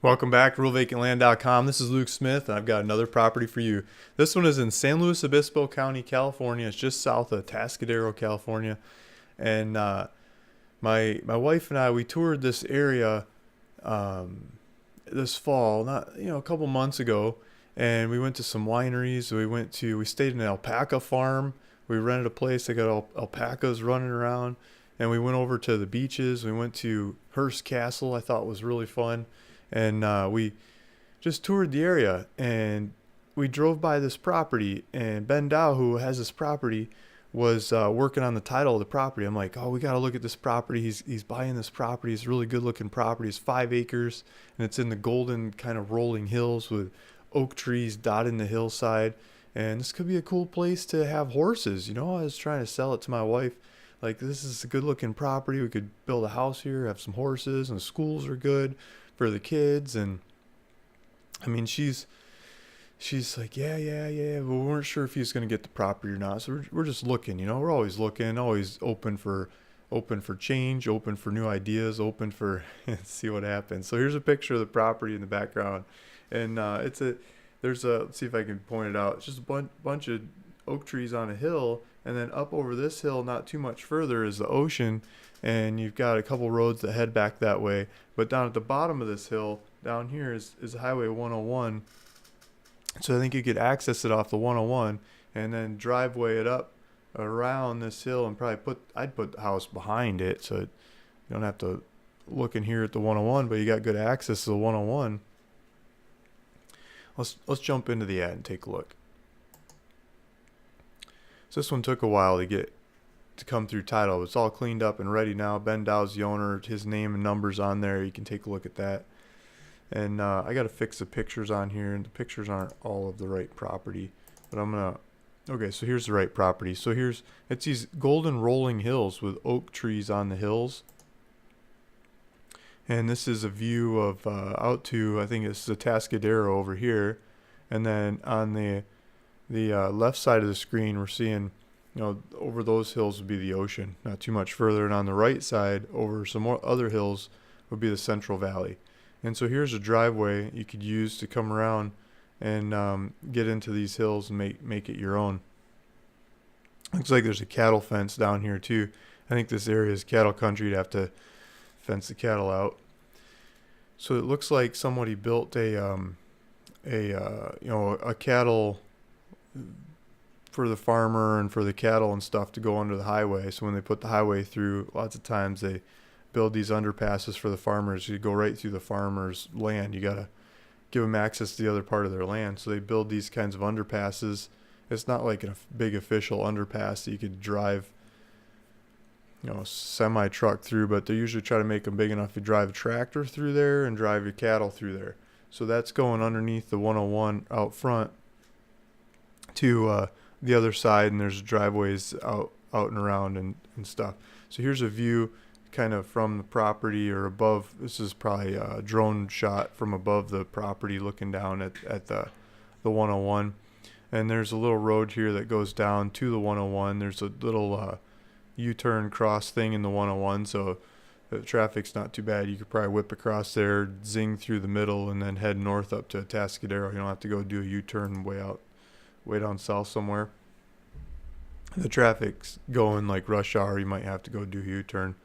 Welcome back to RuleVacantLand.com. This is Luke Smith, and I've got another property for you. This one is in San Luis Obispo County, California. It's just south of Atascadero, California. And my wife and I, we toured this area this fall, not a couple months ago, and we went to some wineries. We stayed in an alpaca farm. We rented a place that got alpacas running around, and we went over to the beaches. We went to Hearst Castle. I thought was really fun. And we just toured the area, and we drove by this property, and Ben Dow, who has this property, was working on the title of the property. I'm like, oh, we got to look at this property. He's buying this property. It's a really good looking property. It's 5 acres, and it's in the golden kind of rolling hills with oak trees dotting the hillside. And this could be a cool place to have horses. I was trying to sell it to my wife. Like, this is a good looking property. We could build a house here, have some horses, and the schools are good for the kids. And I mean, she's like, yeah, but we weren't sure if he's going to get the property or not. So we're just looking. We're always looking, always open for change, open for new ideas, open for see what happens. So here's a picture of the property in the background, and let's see if I can point it out. It's just a bunch of oak trees on a hill, and then up over this hill, not too much further, is the ocean. And you've got a couple roads that head back that way. But down at the bottom of this hill, down here is Highway 101. So I think you could access it off the 101 and then driveway it up around this hill, and I'd put the house behind it, so you don't have to look in here at the 101, but you got good access to the 101. Let's jump into the ad and take a look. So this one took a while to come through title. It's all cleaned up and ready now. Ben Dow's the owner. His name and numbers on there. You can take a look at that. And I got to fix the pictures on here, and the pictures aren't all of the right property. But okay, so here's the right property. So it's these golden rolling hills with oak trees on the hills. And this is a view of out to, I think it's Atascadero over here. And then on the left side of the screen, we're seeing, over those hills would be the ocean, not too much further. And on the right side, over some more other hills, would be the Central Valley. And so here's a driveway you could use to come around and get into these hills and make it your own. Looks like there's a cattle fence down here too. I think this area is cattle country. You'd have to fence the cattle out. So it looks like somebody built a cattle for the farmer and for the cattle and stuff to go under the highway. So when they put the highway through, lots of times they build these underpasses for the farmers. You go right through the farmer's land. You got to give them access to the other part of their land. So they build these kinds of underpasses. It's not like a big official underpass that you could drive, semi-truck through, but they usually try to make them big enough to drive a tractor through there and drive your cattle through there. So that's going underneath the 101 out front to the other side, and there's driveways out and around and stuff. So here's a view kind of from the property or above. This is probably a drone shot from above the property looking down at the 101. And there's a little road here that goes down to the 101. There's a little U-turn cross thing in the 101, so the traffic's not too bad. You could probably whip across there, zing through the middle, and then head north up to Atascadero. You don't have to go do a U-turn way down south somewhere. The traffic's going like rush hour. You might have to go do a U-turn.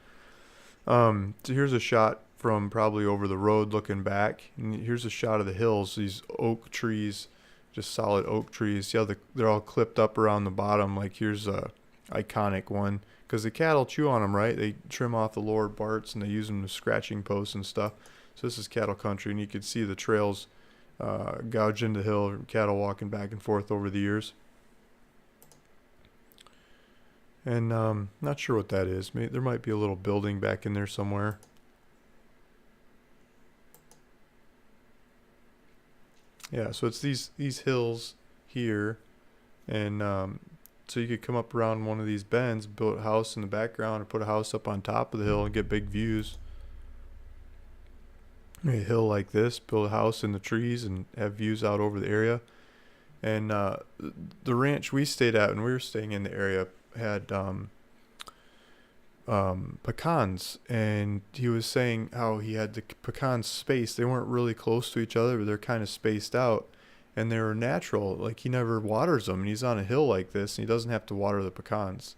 So here's a shot from probably over the road looking back. And here's a shot of the hills, these oak trees, just solid oak trees. See how they're all clipped up around the bottom. Like here's a iconic one because the cattle chew on them, right? They trim off the lower parts and they use them as scratching posts and stuff. So this is cattle country, and you can see the trails gouge into the hill, cattle walking back and forth over the years. And not sure what that is. Maybe there might be a little building back in there somewhere. Yeah, so it's these hills here, and so you could come up around one of these bends, build a house in the background, or put a house up on top of the hill and get big views. A hill like this, build a house in the trees and have views out over the area. And the ranch we stayed at when we were staying in the area had pecans, and he was saying how he had the pecans spaced. They weren't really close to each other, but they're kind of spaced out, and they were natural. Like, he never waters them, and he's on a hill like this, and he doesn't have to water the pecans.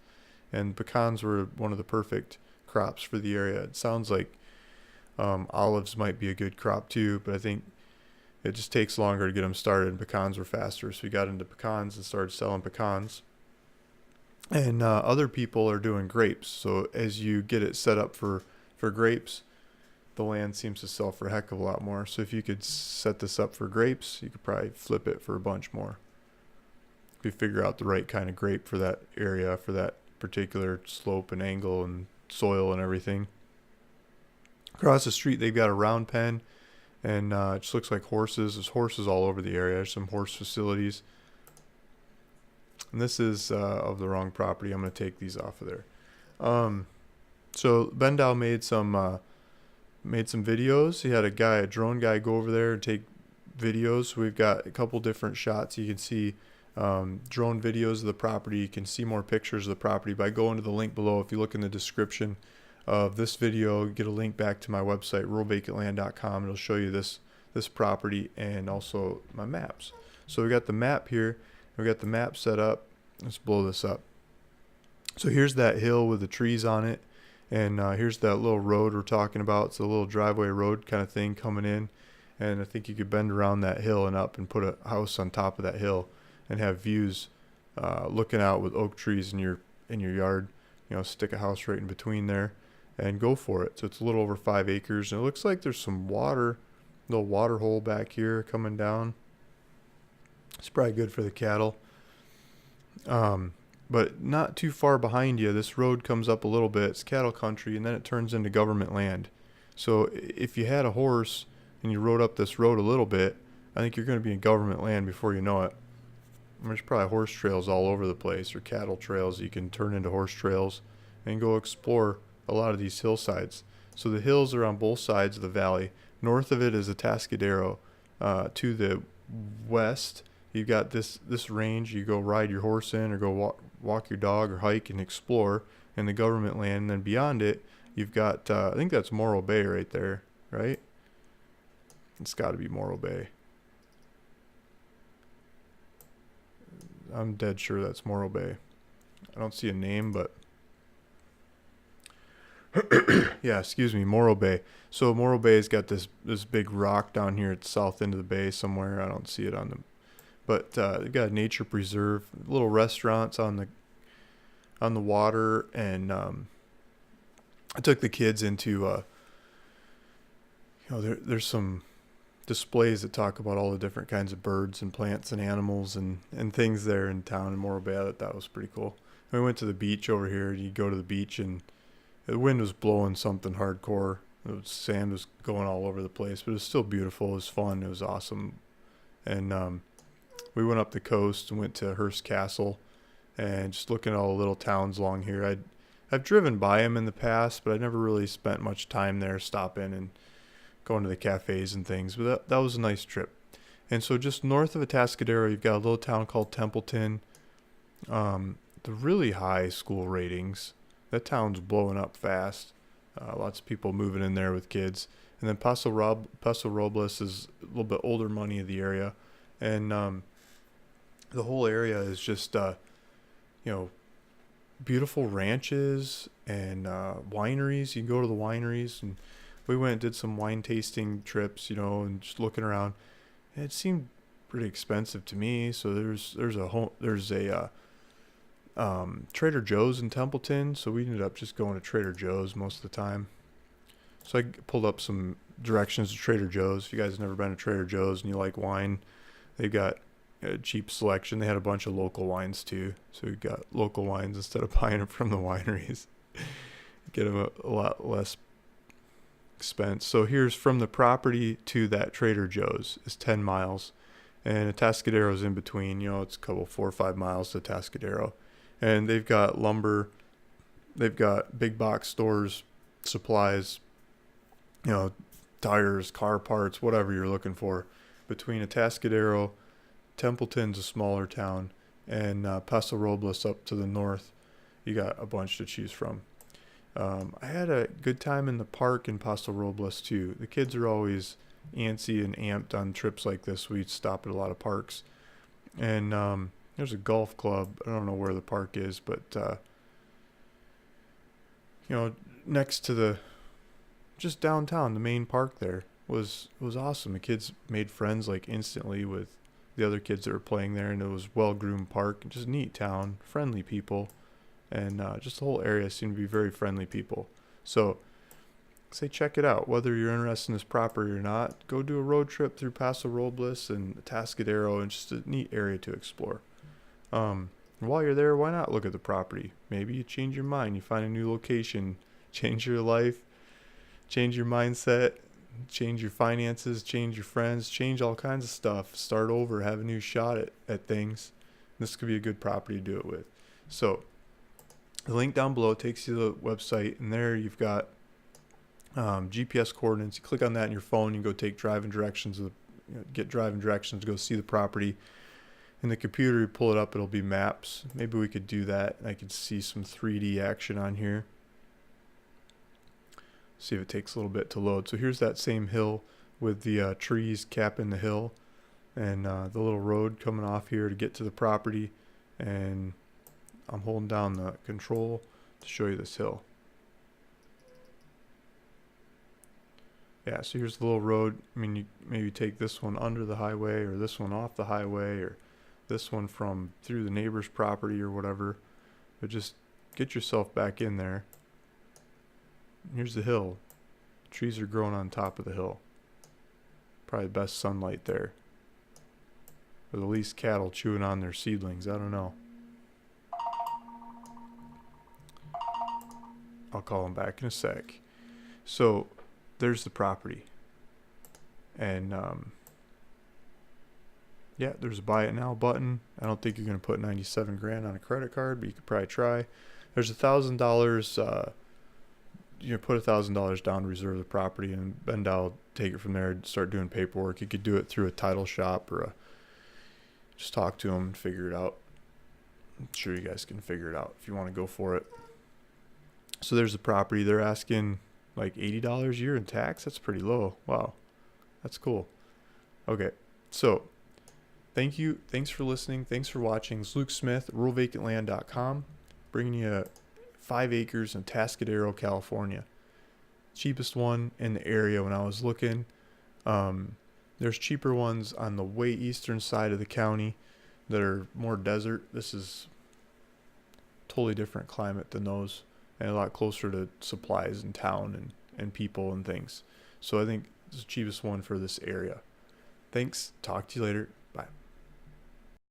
And pecans were one of the perfect crops for the area. It sounds like olives might be a good crop too, but I think it just takes longer to get them started, and pecans were faster. So we got into pecans and started selling pecans. And other people are doing grapes. So as you get it set up for grapes, the land seems to sell for a heck of a lot more. So if you could set this up for grapes, you could probably flip it for a bunch more. If you figure out the right kind of grape for that area, for that particular slope and angle and soil and everything. Across the street, they've got a round pen, and it just looks like horses. There's horses all over the area. There's some horse facilities. And this is of the wrong property. I'm going to take these off of there. So Bendow made some videos. He had a drone guy go over there and take videos. So we've got a couple different shots. You can see drone videos of the property. You can see more pictures of the property by going to the link below. If you look in the description of this video, get a link back to my website, ruralvacantland.com. It'll show you this property and also my maps. So we got the map here. We got the map set up. Let's blow this up. So here's that hill with the trees on it, and here's that little road we're talking about. It's a little driveway road kind of thing coming in, and I think you could bend around that hill and up and put a house on top of that hill and have views looking out with oak trees in your yard. You know, stick a house right in between there and go for it. So it's a little over 5 acres, and it looks like there's some water, little water hole back here coming down. It's probably good for the cattle. But not too far behind you, this road comes up a little bit. It's cattle country, and then it turns into government land. So if you had a horse and you rode up this road a little bit, I think you're going to be in government land before you know it. There's probably horse trails all over the place, or cattle trails you can turn into horse trails and go explore a lot of these hillsides. So the hills are on both sides of the valley. North of it is Atascadero. To the west, you've got this range. You go ride your horse in, or go walk your dog, or hike and explore in the government land. And then beyond it, you've got, I think that's Morro Bay right there, right? It's got to be Morro Bay. I'm dead sure that's Morro Bay. I don't see a name, but yeah, excuse me, Morro Bay. So Morro Bay's got this big rock down here at the south end of the bay somewhere. I don't see it on the, but they've got a nature preserve, little restaurants on the water, and I took the kids into there's some displays that talk about all the different kinds of birds and plants and animals and things there in town in Morro Bay. I thought that was pretty cool. And we went to the beach over here. You go to the beach, and the wind was blowing something hardcore. The sand was going all over the place, but it was still beautiful. It was fun. It was awesome. And we went up the coast and went to Hearst Castle, and just looking at all the little towns along here. I've driven by them in the past, but I never really spent much time there, stopping and going to the cafes and things. But that was a nice trip. And so just north of Atascadero, you've got a little town called Templeton. The really high school ratings. That town's blowing up fast. Lots of people moving in there with kids. And then Paso Robles is a little bit older money of the area. And the whole area is just, beautiful ranches and wineries. You can go to the wineries, and we went and did some wine tasting trips, and just looking around. And it seemed pretty expensive to me. So there's a Trader Joe's in Templeton. So we ended up just going to Trader Joe's most of the time. So I pulled up some directions to Trader Joe's. If you guys have never been to Trader Joe's and you like wine, they've got a cheap selection. They had a bunch of local wines too. So we got local wines instead of buying them from the wineries. Get them a lot less expense. So here's from the property to that Trader Joe's is 10 miles. And Atascadero's in between. It's a couple 4 or 5 miles to Atascadero. And they've got lumber. They've got big box stores, supplies, tires, car parts, whatever you're looking for. Between Atascadero, Templeton's a smaller town, and Paso Robles up to the north, you got a bunch to choose from. I had a good time in the park in Paso Robles too. The kids are always antsy and amped on trips like this. We stop at a lot of parks, and there's a golf club. I don't know where the park is, but you know, next to the just downtown, the main park there was awesome. The kids made friends like instantly with the other kids that were playing there, and it was well groomed park, just neat town, friendly people, and just the whole area seemed to be very friendly people. So say check it out. Whether you're interested in this property or not, go do a road trip through Paso Robles and Atascadero, and just a neat area to explore. And while you're there, why not look at the property? Maybe you change your mind, you find a new location, change your life, change your mindset, change your finances, change your friends, change all kinds of stuff. Start over, have a new shot at things. This could be a good property to do it with. So the link down below takes you to the website, and there you've got GPS coordinates. You click on that on your phone, you go take driving directions, get driving directions to go see the property. In the computer, you pull it up, it'll be maps. Maybe we could do that. I could see some 3D action on here. See if it takes a little bit to load. So here's that same hill with the trees capping the hill, and the little road coming off here to get to the property. And I'm holding down the control to show you this hill. Yeah, so here's the little road. I mean, you maybe take this one under the highway, or this one off the highway, or this one from through the neighbor's property or whatever. But just get yourself back in there. Here's the hill. Trees are growing on top of the hill. Probably the best sunlight there. Or the least cattle chewing on their seedlings. I don't know. I'll call them back in a sec. So there's the property. And yeah, there's a buy it now button. I don't think you're going to put 97 grand on a credit card, but you could probably try. There's $1,000. You put $1,000 down to reserve the property, and then I'll take it from there and start doing paperwork. You could do it through a title shop, or just talk to them and figure it out. I'm sure you guys can figure it out if you want to go for it. So there's the property. They're asking like $80 a year in tax. That's pretty low. Wow, that's cool. Okay, so thank you. Thanks for listening. Thanks for watching. It's Luke Smith, ruralvacantland.com, bringing you 5 acres in Atascadero, California. Cheapest one in the area when I was looking. There's cheaper ones on the way eastern side of the county that are more desert. This is totally different climate than those, and a lot closer to supplies in town and people and things. So I think this is the cheapest one for this area. Thanks. Talk to you later.